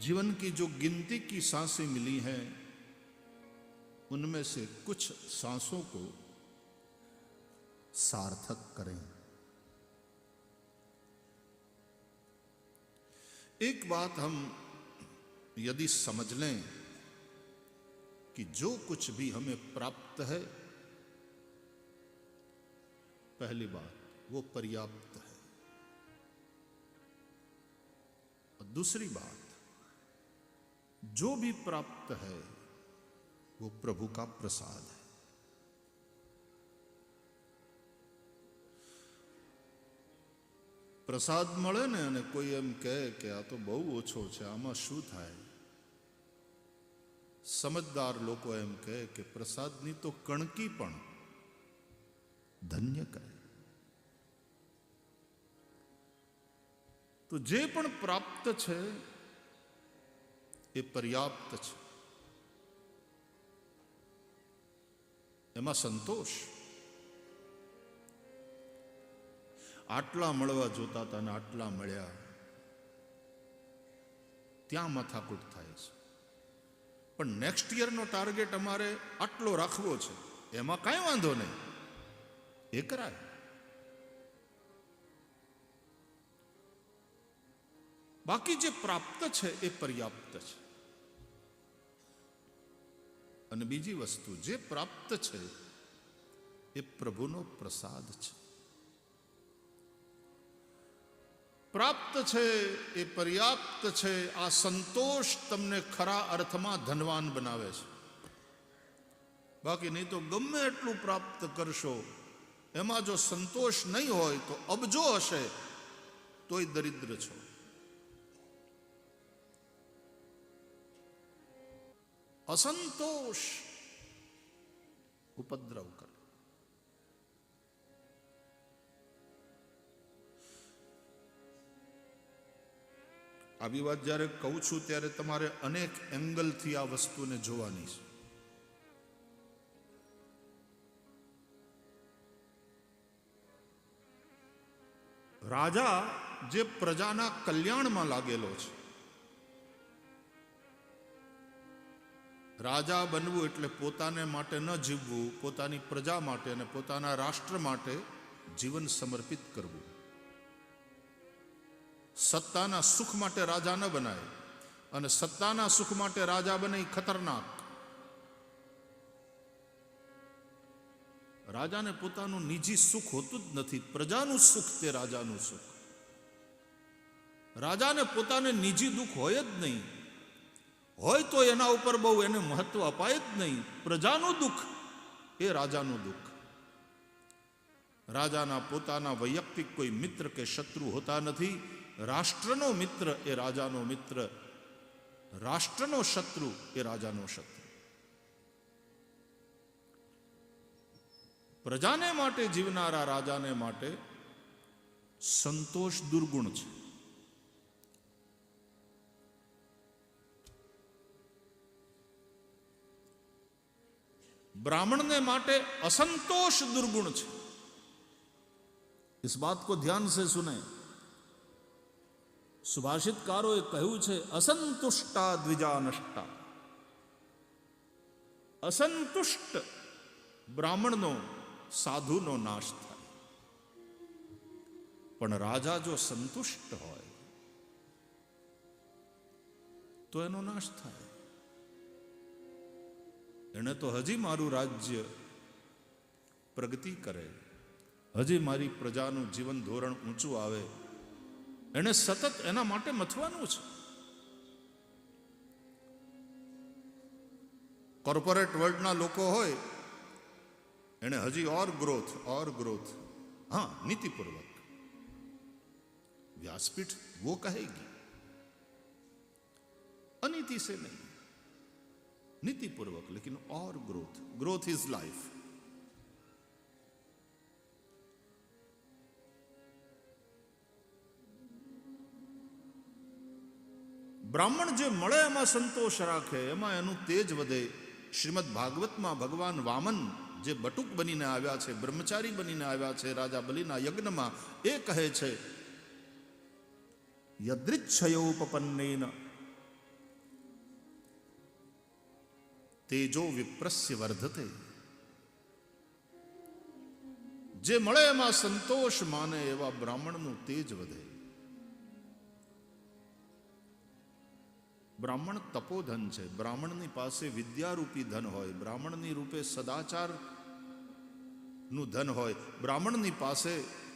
जीवन की जो गिनती की सांसें मिली हैं उनमें से कुछ सांसों को सार्थक करें। एक बात हम यदि समझ लें कि जो कुछ भी हमें प्राप्त है, पहली बात वो पर्याप्त है, और दूसरी बात जो भी प्राप्त है वो प्रभु का प्रसाद है। प्रसाद મળે ને અને કોઈ એમ કહે કે આ તો બહુ ઓછો છે, આમાં શું થાય? સમજદાર લોકો એમ કહે કે પ્રસાદની તો કણકી પણ ધન્ય કરે। તો જે પણ પ્રાપ્ત છે એ પર્યાપ્ત છે, એમાં સંતોષ। આટલા મળવા જોતા હતા ને આટલા મળ્યા, ત્યાં માથાકૂટ થાય છે। પણ નેક્સ્ટ યરનો ટાર્ગેટ અમારે આટલો રાખવો છે, એમાં કાંઈ વાંધો નહીં, એ કરાય। બાકી જે પ્રાપ્ત છે એ પર્યાપ્ત છે। અને બીજી વસ્તુ, જે પ્રાપ્ત છે એ પ્રભુનો પ્રસાદ છે। પ્રાપ્ત છે એ પર્યાપ્ત છે, આ સંતોષ તમને ખરા અર્થમાં ધનવાન બનાવે છે। બાકી નહીં તો ગમે એટલું પ્રાપ્ત કરશો, એમાં જો સંતોષ નહીં હોય તો અબજો હશે તોય દરિદ્ર છો। असंतोष उपद्रव करे। આવી વાત જ્યારે કહું છું ત્યારે તમારે અનેક એંગલથી આ વસ્તુને જોવાની છે। રાજા જે પ્રજાના કલ્યાણમાં લાગેલો છે, રાજા બનવું એટલે પોતાને માટે ન જીવવું, પોતાની પ્રજા માટે અને પોતાના રાષ્ટ્ર માટે જીવન સમર્પિત કરવું। સત્તાના સુખ માટે રાજા ન બનાય, અને સત્તાના સુખ માટે રાજા બને ખતરનાક। રાજાને પોતાનું નિજી સુખ હોતું જ નથી, પ્રજાનું સુખ તે રાજાનું સુખ। રાજાને પોતાને નિજી દુઃખ હોય જ નહીં, હોય તો એના ઉપર બહુ એને મહત્વ અપાય જ નહીં। પ્રજાનું દુઃખ એ રાજાનું દુઃખ। રાજાના પોતાના વૈયક્તિક કોઈ મિત્ર કે શત્રુ હોતા નથી। રાષ્ટ્રનો મિત્ર એ રાજાનો મિત્ર, રાષ્ટ્રનો શત્રુ એ રાજાનો શત્રુ। પ્રજાને માટે જીવનારા રાજાને માટે સંતોષ દુર્ગુણ છે। ब्राह्मण ने माटे असंतोष दुर्गुण है। इस बात को ध्यान से सुने। सुभाषितकारों कहू है, असंतुष्टा द्विजा नष्टा। असंतुष्ट ब्राह्मण नो साधु नो नाश थाय, पण राजा जो संतुष्ट होय तो एनो नाश थाय। એને તો હજી મારું રાજ્ય પ્રગતિ કરે, હજી મારી પ્રજાનું જીવન ધોરણ ઊંચું આવે, એને સતત એના માટે મથવાનું છે। કોર્પોરેટ વર્લ્ડના લોકો હોય, એને હજી ઓર ગ્રોથ, हाँ नीतिपूर्वक। व्यासपीठ वो कहेगी, अनीति से नहीं, नीतिपूर्वक, लेकिन और ग्रोथ इज लाइफ। ब्राह्मण जे मळे एमां संतोष राखे, एमां एनुं तेज वधे। श्रीमद भागवत में भगवान वामन जे बटुक बनीने आव्या छे, ब्रह्मचारी बनीने आव्या छे राजा बलिना यज्ञ में, ए कहे छे यदृच्छयोपपन्नेन તેજો વિપ્રસ્ય વર્ધતે. જે મળે એમાં સંતોષ માને એવા બ્રાહ્મણનું તેજ વધે. બ્રાહ્મણ તપોધન છે. બ્રાહ્મણની પાસે વિદ્યારૂપી ધન હોય, બ્રાહ્મણની રૂપે સદાચાર નું ધન હોય, બ્રાહ્મણની પાસે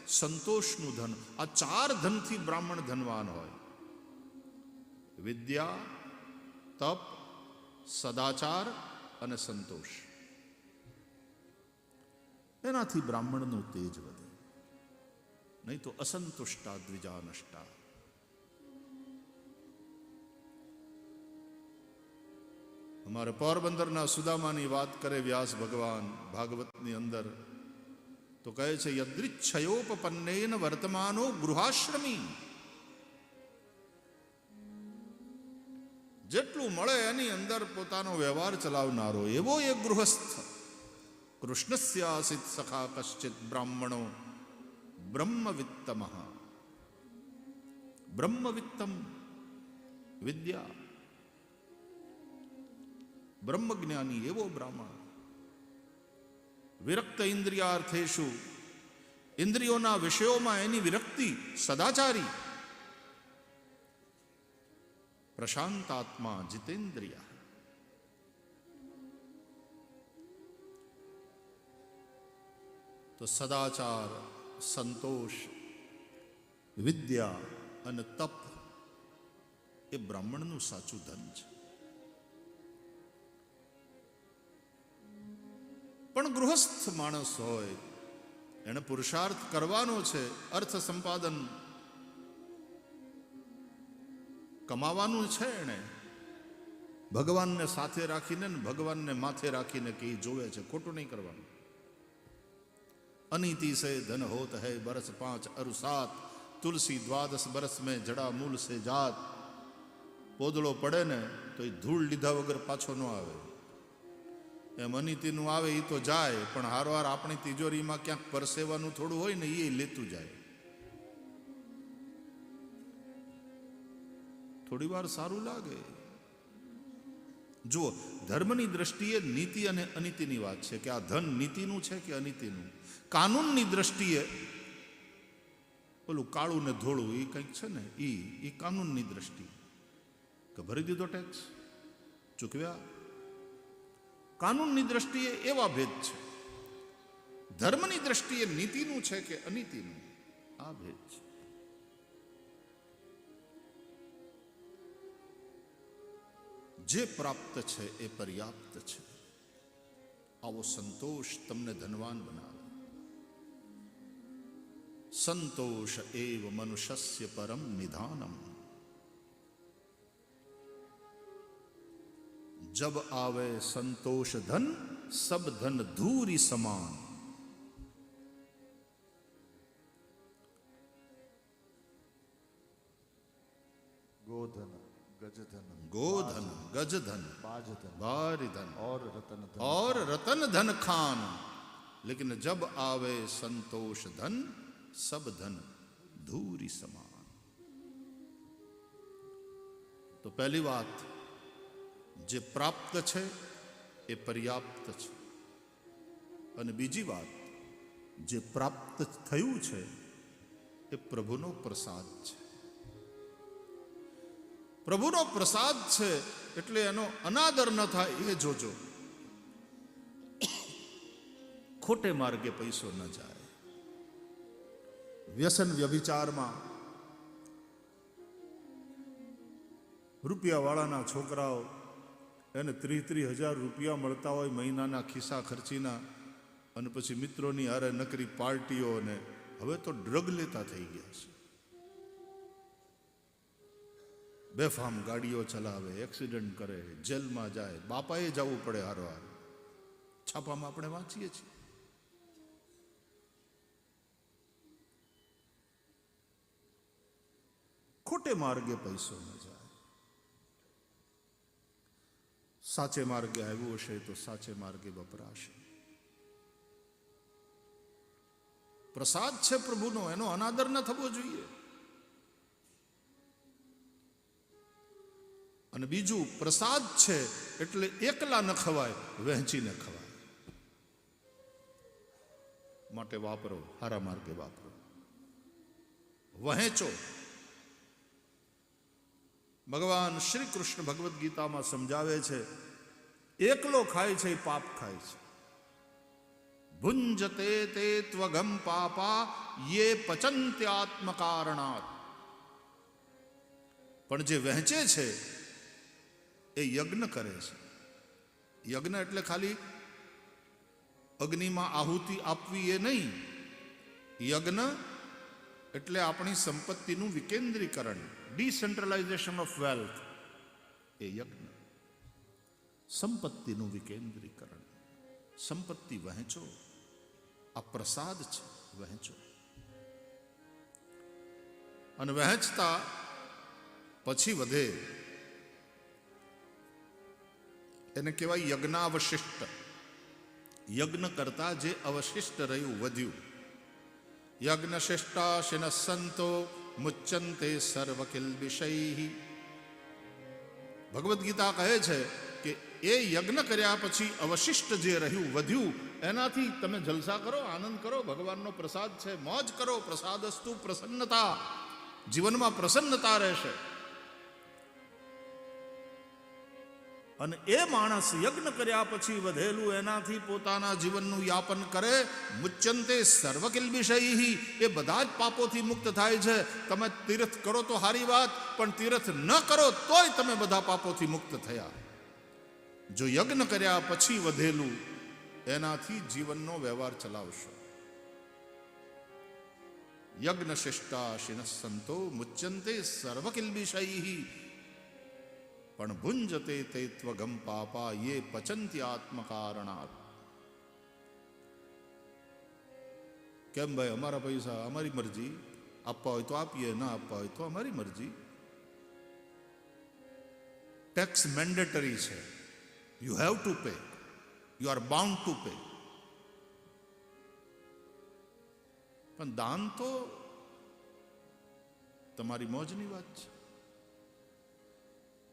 સંતોષનું ધન. આ ચાર ધનથી બ્રાહ્મણ ધનવાન હોય. વિદ્યા, તપ, સદાચાર અને સંતોષ. એનાથી બ્રાહ્મણનું તેજ વધે. નહીં તો અસંતુષ્ટા દ્વિજા નષ્ટા. અમારે પોરબંદરના સુદામાની વાત કરે વ્યાસ ભગવાન ભાગવતની અંદર, તો કહે છે યદૃચ્છયોપપન્નેન વર્તમાનો ગૃહાશ્રમી. જેટલું મળે એની અંદર પોતાનો વ્યવહાર ચલાવનારો એવો એક ગૃહસ્થ. કૃષ્ણસ્યાસિત સખા કશ્ચિત બ્રાહ્મણો બ્રહ્મવિત્તમ. બ્રહ્મવિત્તમ વિદ્યા, બ્રહ્મજ્ઞાની એવો બ્રાહ્મણ. વિરક્ત ઇન્દ્રિયાર્થેષુ, ઇન્દ્રિયોના વિષયોમાં એની વિરક્તિ. સદાચારી, પ્રશાંતાત્મા જીતેન્દ્રિય. તો સદાચાર, સંતોષ, વિદ્યા અને તપ એ બ્રાહ્મણનું સાચું ધન છે. પણ ગૃહસ્થ માણસ હોય, એને પુરુષાર્થ કરવાનો છે, અર્થ સંપાદન કમાવાનું છે, એને ભગવાનને સાથે રાખીને ને ભગવાનને માથે રાખીને કે જોવે છે, ખોટું નહીં કરવાનું. અનીતિ સે ધન હોત હૈ બરસ 5 અરુ 7, તુલસી 12 બરસ में જડા મૂલ સે જાત. પોદળો પડે ને તો એ ધૂળ લીધા વગર પાછો ન આવે. એમ અનિતિનું આવે એ તો જાય, પણ હારવાર આપણી તિજોરીમાં ક્યાંક પરસેવાનું થોડું હોય ને એ લેતું જાય. થોડી વાર સારું લાગે. જુઓ, ધર્મની દ્રષ્ટિએ નીતિ અને અનિતિની વાત છે કે આ ધન નીતિનું છે કે અનિતિનું. કાનૂનની દ્રષ્ટિએ પેલું કાળું ને ધોળું એ કંઈક છે ને, એ કાનૂનની દ્રષ્ટિ કે ભરી દીધો ટેક્સ, ચૂકવ્યા. કાનૂનની દ્રષ્ટિએ એવા ભેદ છે. ધર્મની દ્રષ્ટિએ નીતિનું છે કે અનીતિનું, આ ભેદ છે. જે પ્રાપ્ત છે એ પર્યાપ્ત છે. આવો સંતોષ તમને ધનવાન બનાવે. સંતોષ એવ મનુષ્યસ્ય પરમ નિધાનમ. जब आवे संतोष धन सब धन धूरी समान. गोधन गजधन, गोधन गजधन, बाजधन, बारिधन और रतन धन खान. लेकिन जब आवे संतोष धन सब धन धूरी समान. तो पहली बात, જે પ્રાપ્ત છે એ પર્યાપ્ત છે. અને બીજી વાત, જે પ્રાપ્ત થયું છે એ પ્રભુનો પ્રસાદ છે. પ્રભુનો પ્રસાદ છે એટલે એનો અનાદર ન થાય એ જોજો. ખોટે માર્ગે પૈસો ન જાય. વ્યસન વ્યભિચારમાં રૂપિયાવાળાના છોકરાઓ એને 30,000 રૂપિયા મળતા હોય મહિનાના ખિસ્સા ખર્ચીના, અને પછી મિત્રોની હારે નકરી પાર્ટીઓ, અને હવે તો ડ્રગ લેતા થઈ ગયા છે. બેફામ ગાડીઓ ચલાવે, એક્સિડન્ટ કરે, જેલમાં જાય, બાપાએ જવું પડે હારવાર. છાપામાં આપણે વાંચીએ છીએ. ખોટે માર્ગે પૈસો ન જાય. સાચે માર્ગે આવ્યું હશે તો સાચે માર્ગે વપરાશે. પ્રસાદ છે પ્રભુનો, એનો અનાદર ન થવો જોઈએ. અને બીજું પ્રસાદ છે એટલે એકલા ન ખવાય, વહેંચીને ખવાય. માટે વાપરો, હારા માર્ગે વાપરો, વહેંચો. ભગવાન શ્રી કૃષ્ણ ભગવદ્ ગીતામાં સમજાવે છે, એકલો ખાય છે એ પાપ ખાય છે. ભુંજતે તે ત્વગમ પાપા યે પચંત્યાત્મકારણાત. પણ જે વહેંચે છે એ યજ્ઞ કરે છે. યજ્ઞ એટલે ખાલી અગ્નિમાં આહુતિ આપવી એ નહીં. યજ્ઞ એટલે આપણી સંપત્તિનું વિકેન્દ્રીકરણ, ડિસેન્ટ્રલાઇઝેશન ઓફ વેલ્થ. એ યજ્ઞ. સંપત્તિનું વિકેન્દ્રીકરણ. સંપત્તિ વહેંચો. આ પ્રસાદ છે, વહેંચો. અને વહેંચતા પછી વધે એને કહેવાય યજ્ઞાવશિષ્ટ. યજ્ઞ કરતા જે અવશિષ્ટ રહ્યું, વધ્યું. યજ્ઞશિષ્ટા શિનસંતો મુચ્યંતે સર્વકિલ્બિષૈઃ. ભગવદ્ ગીતા કહે છે કે એ યજ્ઞ કર્યા પછી અવશિષ્ટ જે રહ્યું, વધ્યું, એનાથી તમે જલસા કરો, આનંદ કરો. ભગવાનનો પ્રસાદ છે, મોજ કરો. પ્રસાદસ્તુ પ્રસન્નતા. જીવનમાં પ્રસન્નતા રહેશે. અને એ માણસ યજ્ઞ કર્યા પછી વધેલું એનાથી પોતાના જીવનનું યાપન કરે. મુચ્યંતે સર્વકિલ્બિષૈઃ. એ બધા જ પાપોથી મુક્ત થાય છે. તમે તીર્થ કરો તો સારી વાત, પણ તીર્થ ન કરો તોય તમે બધા પાપોથી મુક્ત થયા. જો યજ્ઞ કર્યા પછી વધેલું એનાથી જીવનનો વ્યવહાર ચલાવશો. યજ્ઞ શિષ્ટા શિનસંતો મુચ્યંતે સર્વકિલ્બિષૈઃ. પણ ભુંજતે તે ત્વગમ પાપા યે પચંત્યાત્મકારણાત. કેમ ભાઈ, અમારા પૈસા અમારી મરજી, આપવા હોય તો આપીએ, ના આપવા હોય તો અમારી મરજી. ટેક્સ મેન્ડેટરી છે. You have to pay. You are bound to pay. પણ દાન તો તમારી મોજની વાત છે.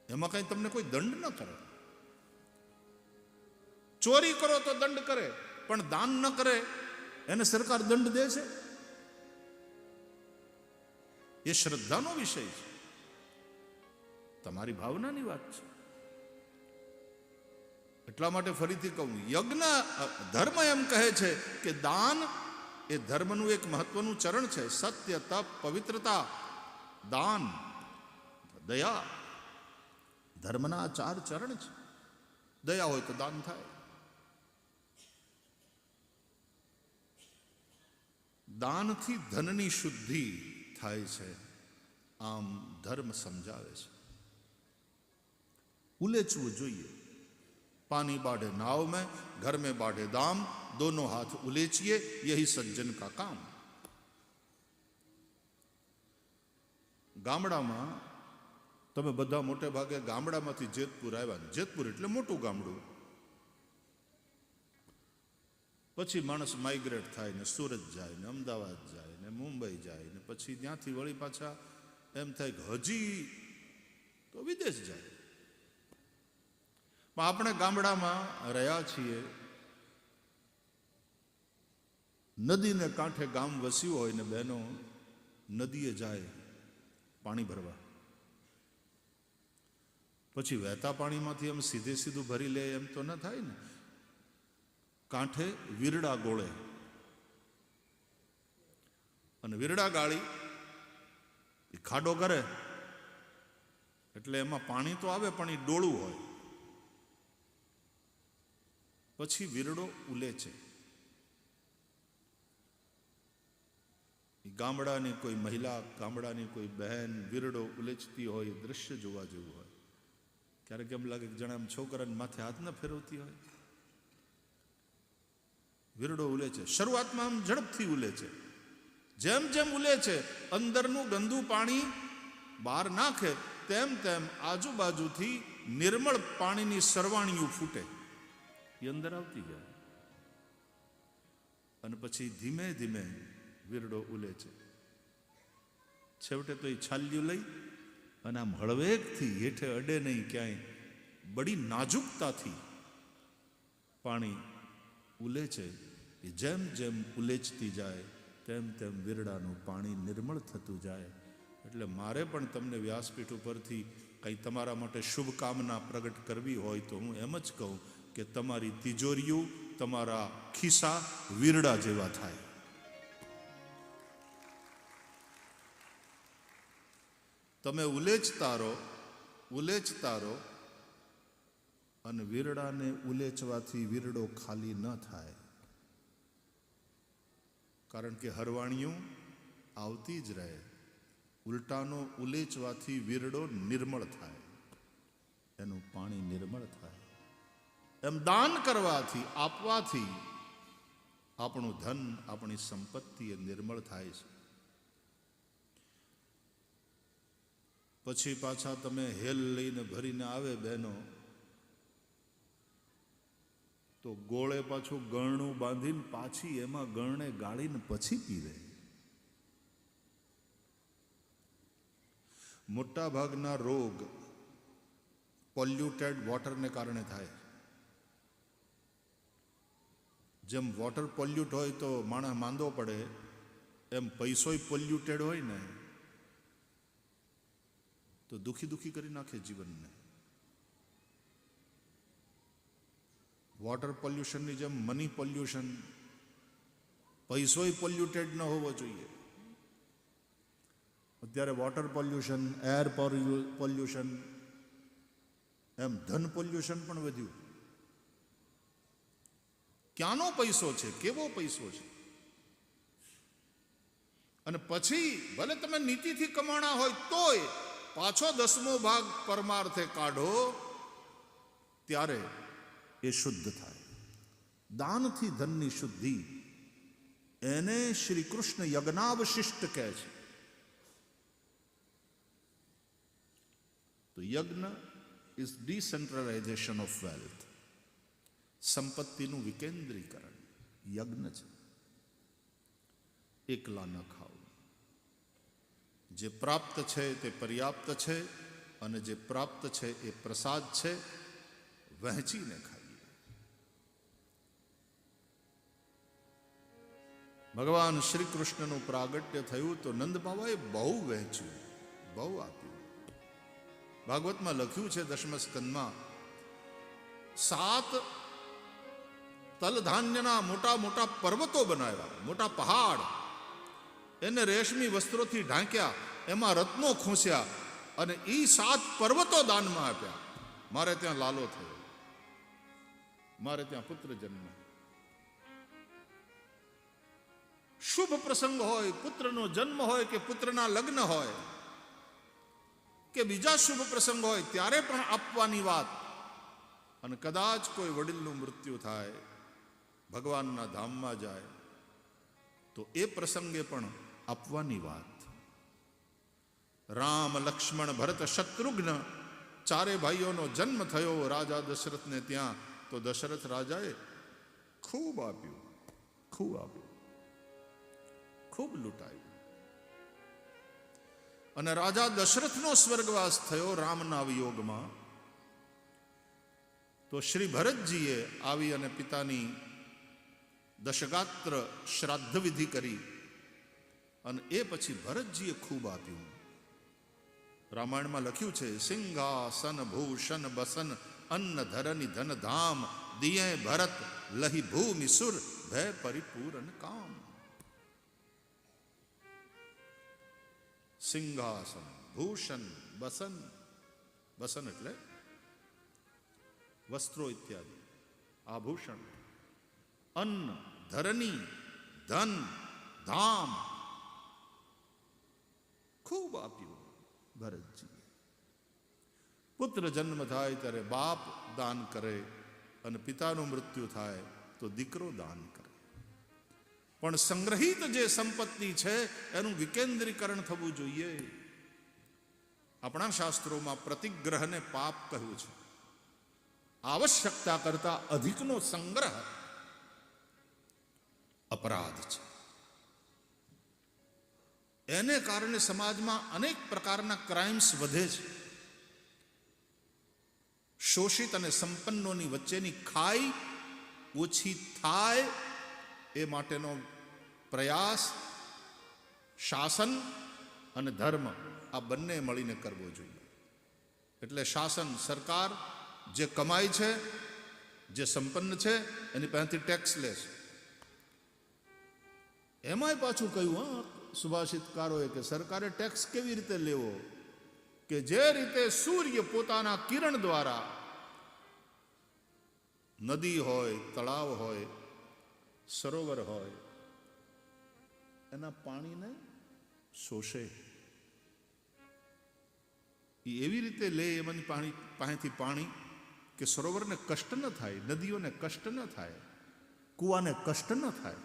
એમાં કઈ તમને કોઈ દંડ ન કરે. ચોરી કરો તો દંડ કરે, પણ દાન ન કરે એને સરકાર દંડ દે છે. એ શ્રદ્ધાનો વિષય છે, તમારી ભાવનાની વાત છે. એટલા માટે ફરીથી કહું, યજ્ઞ ધર્મ એમ કહે છે કે દાન એ ધર્મનું એક મહત્વનું ચરણ છે. સત્ય, તપ, પવિત્રતા, દાન, દયા. ધર્મના આ 4 ચરણ છે. દયા હોય તો દાન થાય. દાનથી ધનની શુદ્ધિ થાય છે, આમ ધર્મ સમજાવે છે. ઉલેચવું જોઈએ. पानी बाढ़े नाव में, घर में बाढ़े दाम, दोनों हाथ उलेचिए, यही सज्जन का काम. ગામડામાં તમે બધા મોટે ભાગે ગામડામાંથી જેતપુર આવ્યા. જેતપુર એટલે મોટું ગામડું. પછી માણસ માઇગ્રેટ થાય ને સુરત જાય ને અમદાવાદ જાય ને મુંબઈ જાય ને પછી ત્યાંથી વળી પાછા એમ થાય કે હજી તો વિદેશ જાય. પણ આપણે ગામડામાં રહ્યા છીએ. નદીને કાંઠે ગામ વસ્યું હોય ને બહેનો નદીએ જાય પાણી ભરવા. પછી વહેતા પાણીમાંથી એમ સીધું ભરી લે એમ તો ન થાય ને. કાંઠે વીરડા ગોળે અને વીરડા ગાળી એ ખાડો કરે એટલે એમાં પાણી તો આવે પણ એ ડોળું હોય. પછી વીરડો ઉલે છે. ગામડાની કોઈ મહિલા, ગામડાની કોઈ બહેન વીરડો ઉલેચતી હોય, દ્રશ્ય જોવા જેવું હોય. ક્યારેક એમ લાગે કે જાણે આમ છોકરાને માથે હાથ ન ફેરવતી હોય. વીરડો ઉલે છે. શરૂઆતમાં આમ ઝડપથી ઉલે છે. જેમ જેમ ઉલે છે અંદરનું ગંદુ પાણી બહાર નાખે તેમ તેમ આજુબાજુથી નિર્મળ પાણીની સરવાણીઓ ફૂટે, એ અંદર આવતી જાય. અને પછી ધીમે ધીમે વીરડો ઉલે છે. છેવટે તો એ છાલ્યું લઈ અને આમ હળવેકથી હેઠે અડે નહીં ક્યાંય, બડી નાજુકતાથી પાણી ઉલેચે. એ જેમ જેમ ઉલેચતી જાય તેમ તેમ વીરડાનું પાણી નિર્મળ થતું જાય. એટલે મારે પણ તમને વ્યાસપીઠ ઉપરથી કંઈ તમારા માટે શુભકામના પ્રગટ કરવી હોય તો હું એમ જ કહું કે તમારી તિજોરીઓ, તમારા ખિસ્સા વીરડા જેવા થાય. તમે ઉલેચતા રહો અને વીરડાને ઉલેચવાથી વીરડો ખાલી ન થાય. કારણ કે હરવાણિયું આવતી જ રહે. ઉલટાનો ઉલેચવાથી વીરડો નિર્મળ થાય, એનું પાણી નિર્મળ થાય. એમ દાન કરવાથી, આપવાથી આપણું ધન, આપણી સંપત્તિ એ નિર્મળ થાય છે. પછી પાછા તમે હેલ લઈને ભરીને આવે બહેનો, તો ગોળે પાછું ગળણું બાંધીને પાછી એમાં ગળણે ગાળીને પછી પીવે. મોટા ભાગના રોગ પોલ્યુટેડ વોટરને કારણે થાય. જેમ વોટર પોલ્યુટ હોય તો માણસ માંદો પડે, એમ પૈસોય પોલ્યુટેડ હોય ને તો દુખી દુખી કરી નાખે જીવનને. વોટર પોલ્યુશનની જેમ મની પોલ્યુશન, પૈસોય પોલ્યુટેડ ન હોવો જોઈએ. અત્યારે વોટર પોલ્યુશન, એર પોલ્યુશન, એમ ધન પોલ્યુશન પણ વધ્યું. ક્યાંનો પૈસો છે, કેવો પૈસો છે? અને પછી ભલે તમે નીતિથી કમાણા હોય તોય પાછો 10મો ભાગ પરમાર્થે કાઢો ત્યારે એ શુદ્ધ થાય. દાનથી ધનની શુદ્ધિ, એને શ્રી કૃષ્ણ યજ્ઞાવશિષ્ટ કહે છે. તો યજ્ઞ ઇઝ ડિસેન્ટ્રલાઇઝેશન ઓફ વેલ્થ. સંપત્તિનું વિકેન્દ્રીકરણ યજ્ઞ છે. એકલા ન ખાવું. જે પ્રાપ્ત છે તે પર્યાપ્ત છે, અને જે પ્રાપ્ત છે એ પ્રસાદ છે, વહેંચીને ખાઈએ. ભગવાન શ્રી કૃષ્ણનું પ્રાગટ્ય થયું તો નંદ બાબાએ બહુ વહેંચ્યું, બહુ આપ્યું. ભાગવતમાં લખ્યું છે 10મ સ્કંદમાં, 7 તલધાન્યના મોટા મોટા પર્વતો બનાવ્યા, મોટા પહાડ, એને રેશમી વસ્ત્રોથી ઢાંક્યા, એમાં રત્નો ખોસ્યા, અને એ 7 પર્વતો દાનમાં આપ્યા. મારે ત્યાં લાલો થયો, મારે ત્યાં પુત્ર જન્મ. શુભ પ્રસંગ હોય, પુત્રનો જન્મ હોય કે પુત્રના લગ્ન હોય કે બીજા શુભ પ્રસંગ હોય, ત્યારે પણ આપવાની વાત. અને કદાચ કોઈ વડીલનું મૃત્યુ થાય, ભગવાનના ધામમાં જાય, તો એ પ્રસંગે પણ આપવાની વાત. રામ, લક્ષ્મણ, ભરત, શત્રુઘ્ન 4 ભાઈઓનો જન્મ થયો રાજા દશરથને ત્યાં, તો દશરથ રાજાએ ખૂબ આપ્યું, ખૂબ આપ્યું, ખૂબ લૂંટાયું. અને રાજા દશરથનો સ્વર્ગવાસ થયો રામના વિયોગમાં. તો શ્રી ભરતજીએ આવી અને પિતાની દશગાત્ર શ્રાદ્ધ વિધિ કરી, અને એ પછી ભરતજીએ ખૂબ આપ્યું. રામાયણમાં લખ્યું છે, સિંહાસન ભૂષણ બસન અન્ન ધરની ધન ધામ, દિયે ભરત લહી ભૂમિ સુર ભય પરિપૂર્ણ કામ. સિંહાસન, ભૂષણ, બસન, બસન એટલે વસ્ત્રો ઇત્યાદિ, આભૂષણ, અન્ન, ધરની, ધન, ધામ, ખૂબ આપ્યું ભરતજી. પુત્ર જન્મ થાય ત્યારે બાપ દાન કરે, અને પિતાનું મૃત્યુ થાય તો દીકરો દાન કરે. પણ સંગ્રહિત જે સંપત્તિ છે એનું વિકેન્દ્રીકરણ થવું જોઈએ. આપણા શાસ્ત્રોમાં પ્રતિગ્રહને પાપ કહ્યું છે. આવશ્યકતા કરતા અધિકનો સંગ્રહ અપરાધ છે. એને કારણે સમાજમાં અનેક પ્રકારના ક્રાઇમ્સ વધે છે. શોષિત અને સંપન્નોની વચ્ચેની ખાઈ ઓછી થાય એ માટેનો પ્રયાસ શાસન અને ધર્મ આ બંને મળીને કરવો જોઈએ. એટલે શાસન, સરકાર જે કમાય છે, જે સંપન્ન છે, એની પાસેથી ટેક્સ લે છે. એમાંય પાછું કહ્યું સુભાષિતકારોએ કે સરકારે ટેક્સ કેવી રીતે લેવો, કે જે રીતે સૂર્ય પોતાના કિરણ દ્વારા નદી હોય, તળાવ હોય, સરોવર હોય, એના પાણીને શોષે, એ એવી રીતે લે એમાંની પાસેથી પાણી કે સરોવરને કષ્ટ ન થાય, નદીઓને કષ્ટ ન થાય, કૂવાને કષ્ટ ન થાય,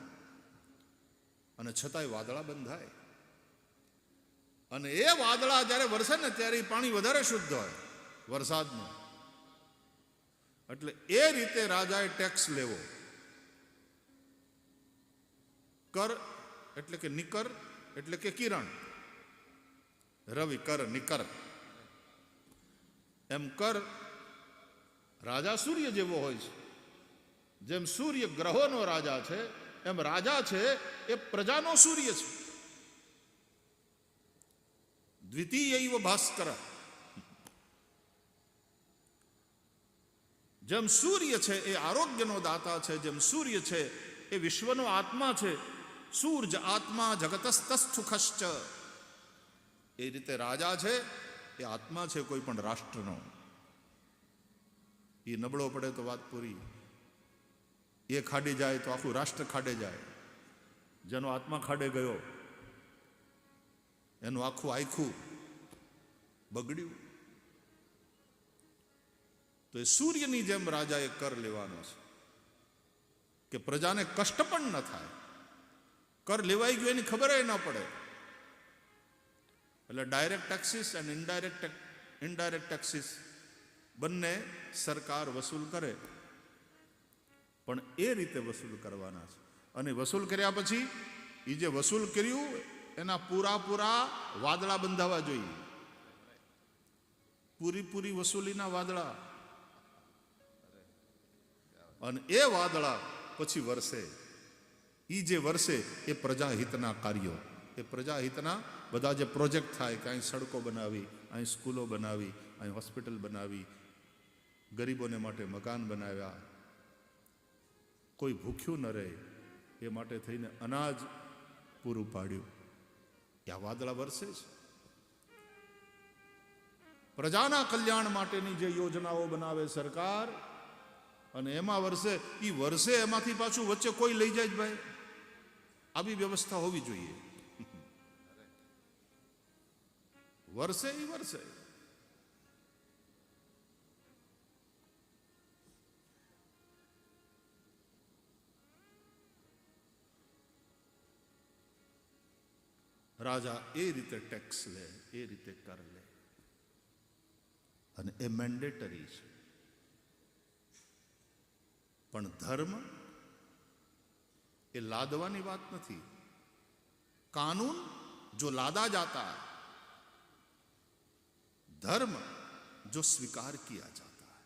અને છતાંય વાદળા બંધાય. અને એ વાદળા જ્યારે વરસે ને ત્યારે એ પાણી વધારે શુદ્ધ હોય વરસાદનું. એટલે એ રીતે રાજાએ ટેક્સ લેવો. કર એટલે કે નિકર એટલે કે કિરણ, રવિ કર નિકર. એમ કર રાજા સૂર્ય જેવો હોય છે. જેમ સૂર્ય ગ્રહોનો રાજા છે, એમ રાજા છે એ પ્રજાનો સૂર્ય છે. દ્વિતીયૈવ ભાસ્કર. જેમ સૂર્ય છે એ આરોગ્યનો દાતા છે, જેમ સૂર્ય છે એ વિશ્વનો આત્મા છે, સૂર્ય આત્મા જગતસ્તસ્થુખશ્ચ, એ રીતે રાજા છે એ આત્મા છે કોઈ પણ રાષ્ટ્રનો. એ નબળો પડે તો વાત પૂરી, એ ખાડે જાય તો આખું રાષ્ટ્ર ખાડે જાય. જેનો આત્મા ખાડે ગયો એનું આખું બગડ્યું. તો એ સૂર્યની જેમ રાજાએ કર લેવાનો છે કે પ્રજાને કષ્ટ પણ ન થાય. કર લેવાઈ ગયો એની ખબર ન પડે. એટલે ડાયરેક્ટ ટેક્સીસ અને ઇનડાયરેક્ટ ટેક્સીસ બંને સરકાર વસૂલ કરે, પણ એ રીતે વસૂલ કરવાના છે. અને વસૂલ કર્યા પછી એ જે વસૂલ કર્યું એના પૂરા વાદળા બંધાવા જોઈએ. પૂરી વસૂલીના વાદળા. અને એ વાદળા પછી વરસે. એ જે વરસે એ પ્રજાહિતના કાર્યો, એ પ્રજાહિતના બધા જે પ્રોજેક્ટ થાય કે અહીં સડકો બનાવી, અહીં સ્કૂલો બનાવી, અહીં હોસ્પિટલ બનાવી, ગરીબોને માટે મકાન બનાવ્યા, કોઈ ભૂખ્યું ન રહે એ માટે થઈને અનાજ પૂરું પાડ્યું. આ વાદળા વરસે છે. પ્રજાના કલ્યાણ માટેની જે યોજનાઓ બનાવે સરકાર અને એમાં વરસે, એ વરસે એમાંથી પાછું વચ્ચે કોઈ લઈ જાય જ ભાઈ. આવી વ્યવસ્થા હોવી જોઈએ. વરસે એ વરસે. રાજા એ રીતે ટેક્સ લે, એ રીતે કર લે, અને એ મેન્ડેટરી છે. પણ ધર્મ એ લાદવાની વાત નથી. कानून जो लादा जाता है, धर्म जो स्वीकार किया जाता है,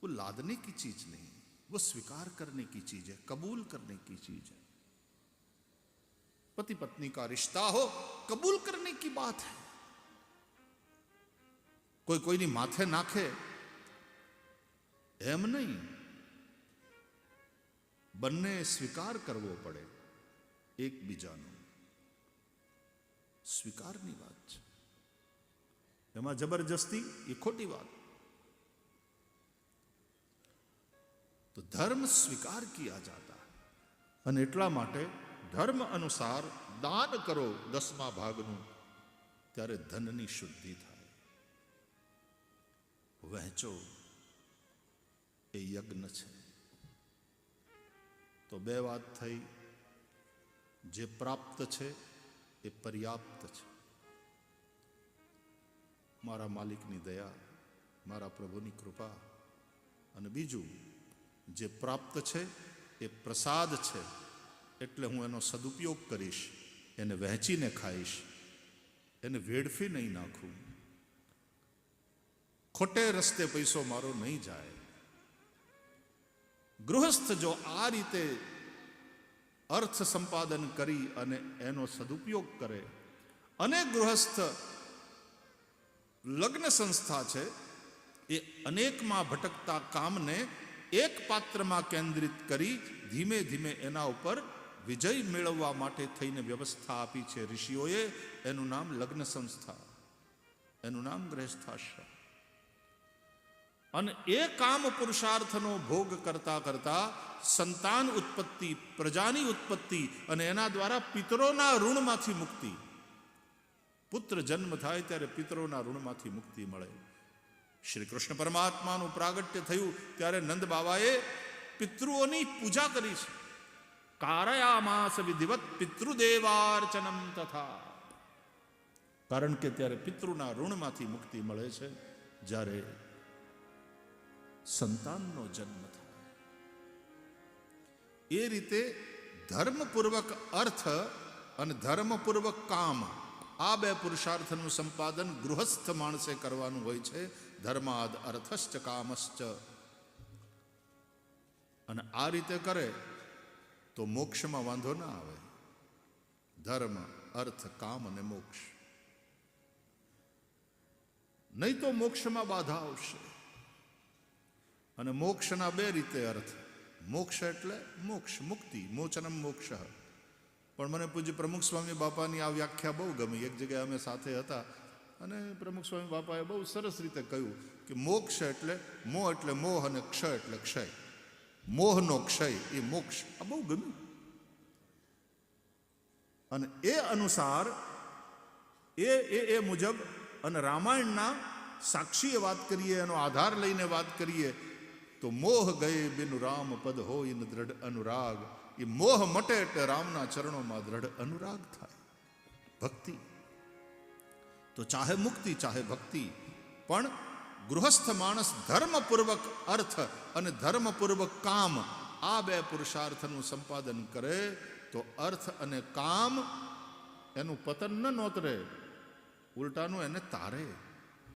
वो लादने की चीज नहीं, वो स्वीकार करने की चीज है, कबूल करने की चीज है. पति पत्नी का रिश्ता हो, कबूल करने की बात है. कोई कोईनी माथे नाखे एम नहीं, બંને સ્વીકાર કરવો પડે. એકબીજાનો સ્વીકારની વાત છે. એમાં જબરજસ્તી એ ખોટી વાત. તો ધર્મ સ્વીકાર કિયા જાતા, અને એટલા માટે ધર્મ અનુસાર દાન કરો 10મા ભાગનું, ત્યારે ધનની શુદ્ધિ થાય. વહેંચો એ યજ્ઞ છે. તો બે વાત થઈ. જે પ્રાપ્ત છે એ પર્યાપ્ત છે. મારા માલિકની દયા, મારા પ્રભુની કૃપા. અને બીજું, જે પ્રાપ્ત છે એ પ્રસાદ છે, એટલે હું એનો સદુપયોગ કરીશ. એને વહેંચીને ખાઈશ, એને વેડફી નહીં નાખું, ખોટે રસ્તે પૈસો મારો નહીં જાય. ગૃહસ્થ જો આ રીતે અર્થ સંપાદન કરી અને એનો સદુપયોગ કરે, અને ગૃહસ્થ લગ્ન સંસ્થા છે એ અનેકમાં ભટકતા કામને એક પાત્રમાં કેન્દ્રિત કરી ધીમે ધીમે એના ઉપર વિજય મેળવવા માટે થઈને વ્યવસ્થા આપી છે ઋષિઓએ. એનું નામ લગ્ન સંસ્થા, એનું નામ ગૃહસ્થાશ્રમ. અને એ કામ પુરુષાર્થનો ભોગ કરતા કરતા સંતાન ઉત્પત્તિ, પ્રજાની ઉત્પત્તિ અને એના દ્વારા પિતરોના ઋણમાંથી મુક્તિ. પુત્ર જન્મ થાય ત્યારે પિતરોના ઋણમાંથી મુક્તિ મળે. શ્રી કૃષ્ણ પરમાત્માનું પ્રાગટ્ય થયું ત્યારે નંદ બાવાએ પિતૃઓની પૂજા કરી છે. કારયામાસ વિધિવત પિતૃદેવાર્ચનમ તથા. કારણ કે ત્યારે પિતૃના ઋણમાંથી મુક્તિ મળે છે જ્યારે સંતાનનો જન્મ થાય. એ રીતે ધર્મપૂર્વક અર્થ અને ધર્મપૂર્વક કામ, આ બે પુરુષાર્થનું સંપાદન ગૃહસ્થ માણસે કરવાનું હોય છે. ધર્માદ અર્થશ્ચ કામશ્ચ. અને આ રીતે કરે તો મોક્ષમાં વાંધો ના આવે. ધર્મ, અર્થ, કામ અને મોક્ષ. નહીં તો મોક્ષમાં બાધા આવશે. અને મોક્ષના બે રીતે અર્થ. મોક્ષ એટલે મોક્ષ, મુક્તિ, મોચનમ મોક્ષ. પણ મને પૂજ્ય પ્રમુખ સ્વામી બાપાની આ વ્યાખ્યા બહુ ગમી. એક જગ્યાએ અમે સાથે હતા અને પ્રમુખ સ્વામી બાપાએ બહુ સરસ રીતે કહ્યું કે મોક્ષ એટલે મોહ એટલે મોહ અને ક્ષય એટલે ક્ષય. મોહનો ક્ષય એ મોક્ષ. આ બહુ ગમ્યું. અને એ અનુસાર એ મુજબ અને રામાયણના સાક્ષીએ વાત કરીએ, એનો આધાર લઈને વાત કરીએ તો મોહ ગયે બિનુ રામ પદ હોય ન દ્રઢ અનુરાગ. એ મોહ મટે એટલે રામના ચરણોમાં દ્રઢ અનુરાગ થાય. ભક્તિ તો ચાહે મુક્તિ ચાહે ભક્તિ, પણ ગૃહસ્થ માણસ ધર્મપૂર્વક અર્થ અને ધર્મપૂર્વક કામ, આ બે પુરુષાર્થનું સંપાદન કરે તો અર્થ અને કામ એનું પતન ન નોતરે, ઉલટાનું એને તારે.